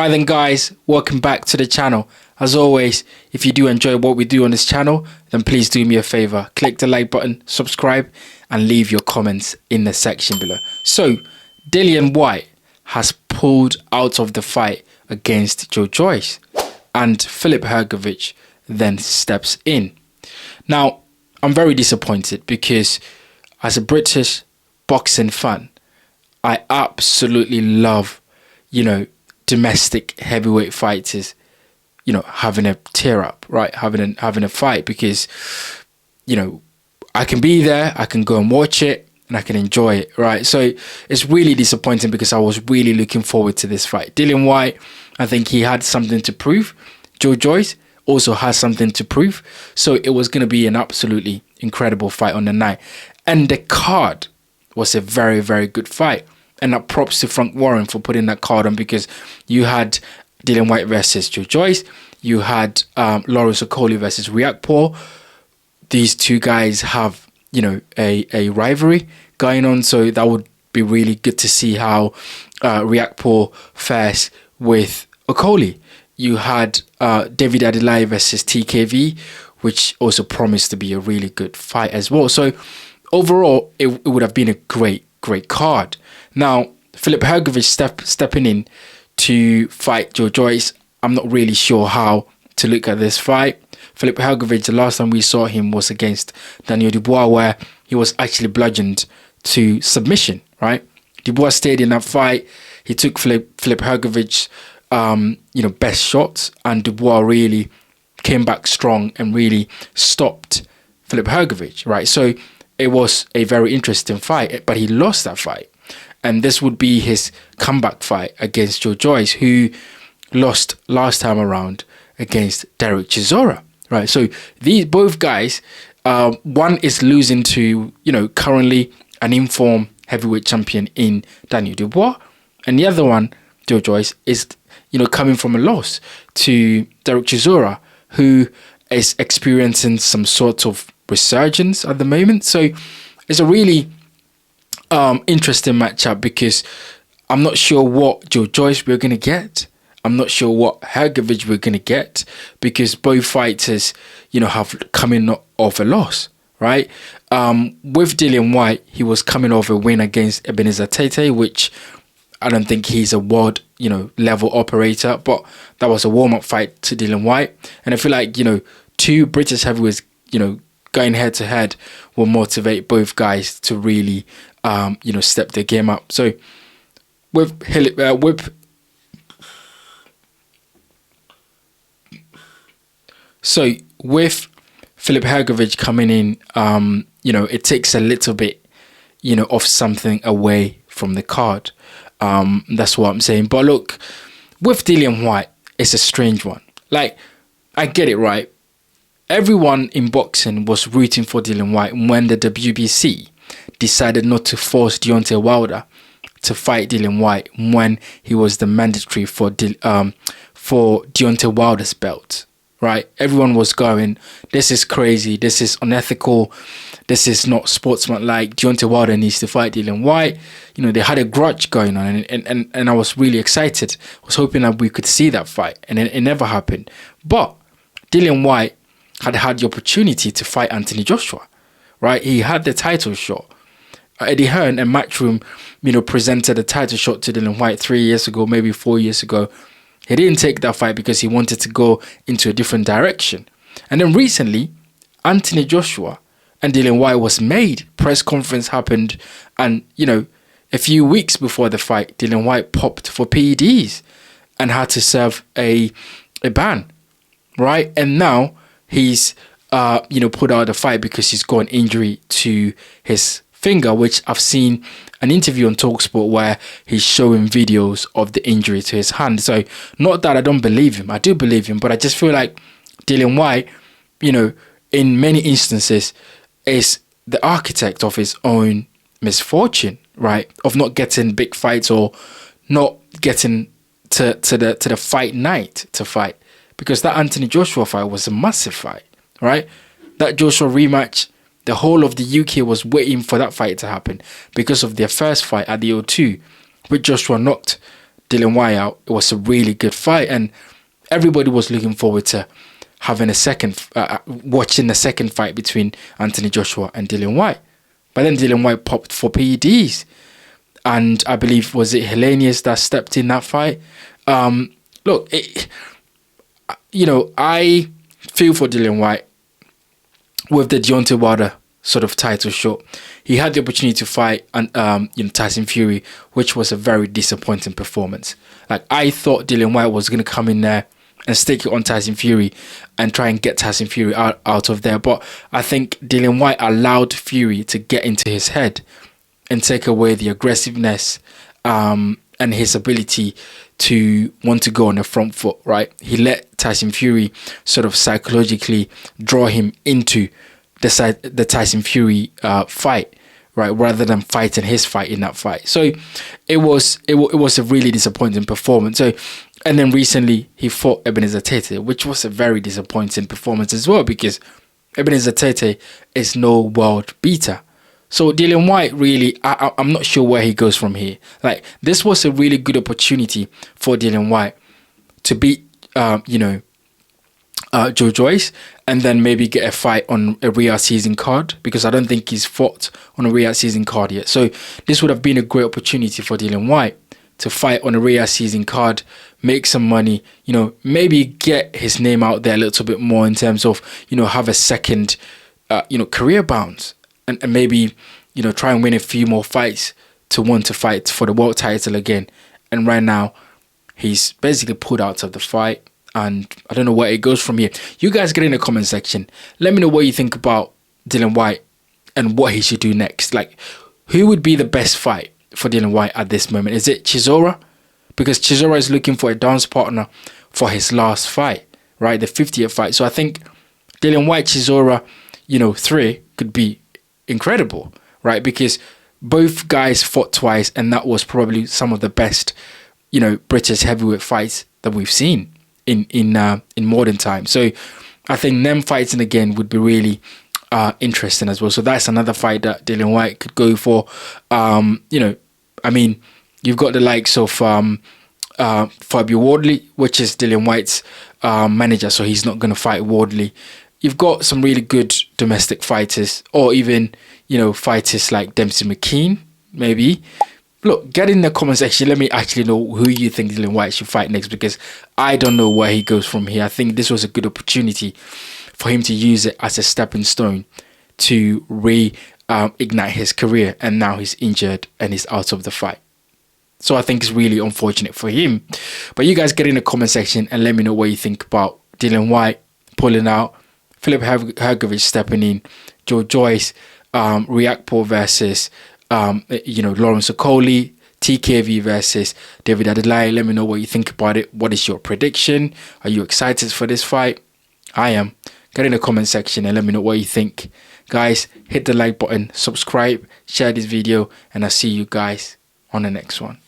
Alright then guys, welcome back to the channel. As always, if you do enjoy what we do on this channel, then please do me a favor, click the like button, subscribe and leave your comments in the section below. So, Dillian Whyte has pulled out of the fight against Joe Joyce and Filip Hrgović then steps in. Now, I'm very disappointed because as a British boxing fan, I absolutely love, domestic heavyweight fighters, having a tear up, right? Having a fight because, I can be there, I can go and watch it and I can enjoy it, right? So it's really disappointing because I was really looking forward to this fight. Dillian Whyte, I think he had something to prove. Joe Joyce also has something to prove. So it was going to be an absolutely incredible fight on the night. And the card was a very, very good fight. And that props to Frank Warren for putting that card on, because you had Dillian Whyte versus Joe Joyce. You had Lawrence Okolie versus Hrgovic. These two guys have, a rivalry going on. So that would be really good to see how Hrgovic fares with Okolie. You had David Adelaide versus TKV, which also promised to be a really good fight as well. So overall, it would have been a great card. Now, Filip Hrgović stepping in to fight Joe Joyce, I'm not really sure how to look at this fight. Filip Hrgović, the last time we saw him was against Daniel Dubois, where he was actually bludgeoned to submission, right? Dubois stayed in that fight. He took Filip Hrgović, best shots, and Dubois really came back strong and really stopped Filip Hrgović, right? So it was a very interesting fight, but he lost that fight. And this would be his comeback fight against Joe Joyce, who lost last time around against Derek Chisora, right? So these both guys, one is losing to, currently an informed heavyweight champion in Daniel Dubois. And the other one, Joe Joyce, is, coming from a loss to Derek Chisora, who is experiencing some sort of resurgence at the moment. So it's a really interesting matchup, because I'm not sure what Joe Joyce we're going to get. I'm not sure what Hrgović we're going to get, because both fighters, have coming off a loss, right? With Dillian Whyte, he was coming off a win against Ebenezer Tate, which I don't think he's a world, level operator, but that was a warm-up fight to Dillian Whyte. And I feel like, two British heavyweights, going head to head will motivate both guys to really, step their game up. So with Filip Hrgović coming in, it takes a little bit, of something away from the card. That's what I'm saying. But look, with Dillian Whyte, it's a strange one. Like, I get it, right? Everyone in boxing was rooting for Dillian Whyte when the WBC decided not to force Deontay Wilder to fight Dillian Whyte when he was the mandatory for Deontay Wilder's belt, right? Everyone was going, this is crazy, this is unethical, this is not sportsmanlike, Deontay Wilder needs to fight Dillian Whyte. They had a grudge going on, and I was really excited. I was hoping that we could see that fight, and it never happened. But Dillian Whyte had the opportunity to fight Anthony Joshua, right? He had the title shot. Eddie Hearn and Matchroom, presented a title shot to Dillian Whyte 3 years ago, maybe 4 years ago. He didn't take that fight because he wanted to go into a different direction. And then recently, Anthony Joshua and Dillian Whyte was made. Press conference happened, and, a few weeks before the fight, Dillian Whyte popped for PEDs and had to serve a ban, right? And now he's, put out the fight because he's got an injury to his finger, which I've seen an interview on TalkSport where he's showing videos of the injury to his hand. So not that I don't believe him, I do believe him, but I just feel like Dillian Whyte, in many instances is the architect of his own misfortune, right? Of not getting big fights or not getting to the fight night to fight. Because that Anthony Joshua fight was a massive fight, right? That Joshua rematch, the whole of the UK was waiting for that fight to happen because of their first fight at the O2, which Joshua knocked Dillian Whyte out, it was a really good fight, and everybody was looking forward to having watching the second fight between Anthony Joshua and Dillian Whyte. But then Dillian Whyte popped for PEDs, and I believe, was it Helenius that stepped in that fight? Look, I feel for Dillian Whyte with the Deontay Wilder sort of title shot. He had the opportunity to fight Tyson Fury, which was a very disappointing performance. Like, I thought Dillian Whyte was going to come in there and stick it on Tyson Fury and try and get Tyson Fury out of there. But I think Dillian Whyte allowed Fury to get into his head and take away the aggressiveness and his ability to want to go on the front foot, right? He let Tyson Fury sort of psychologically draw him into the Tyson Fury fight, right, rather than fighting his fight in that fight. So it was a really disappointing performance. So, and then recently he fought Ebenezer Tate, which was a very disappointing performance as well, because Ebenezer Tate is no world beater. So Dillian Whyte, really, I'm not sure where he goes from here. Like, this was a really good opportunity for Dillian Whyte to beat, Joe Joyce, and then maybe get a fight on a Riyadh season card, because I don't think he's fought on a Riyadh season card yet. So this would have been a great opportunity for Dillian Whyte to fight on a Riyadh season card, make some money, maybe get his name out there a little bit more in terms of, have a second, career bounce, and maybe, try and win a few more fights to want to fight for the world title again. And right now, he's basically pulled out of the fight, and I don't know where it goes from here. You guys get in the comment section. Let me know what you think about Dillian Whyte and what he should do next. Like, who would be the best fight for Dillian Whyte at this moment? Is it Chisora? Because Chisora is looking for a dance partner for his last fight, right? The 50th fight. So I think Dillian Whyte, Chisora, 3 could be incredible, right? Because both guys fought twice, and that was probably some of the best, British heavyweight fights that we've seen in modern times. So I think them fighting again would be really interesting as well. So that's another fight that Dillian Whyte could go for. You've got the likes of Fabio Wardley, which is Dillian Whyte's manager, so he's not going to fight Wardley. You've got some really good domestic fighters, or even, fighters like Dempsey McKean, maybe. Look, get in the comment section. Let me actually know who you think Dillian Whyte should fight next, because I don't know where he goes from here. I think this was a good opportunity for him to use it as a stepping stone to reignite his career, and now he's injured and he's out of the fight. So I think it's really unfortunate for him. But you guys get in the comment section and let me know what you think about Dillian Whyte pulling out, Filip Hrgović stepping in, Joe Joyce, Riakpo versus Lawrence Okoli, TKV versus David Adeleye. Let me know what you think about it. What is your prediction? Are you excited for this fight? I am. Get in the comment section and let me know what you think. Guys, hit the like button, subscribe, share this video, and I'll see you guys on the next one.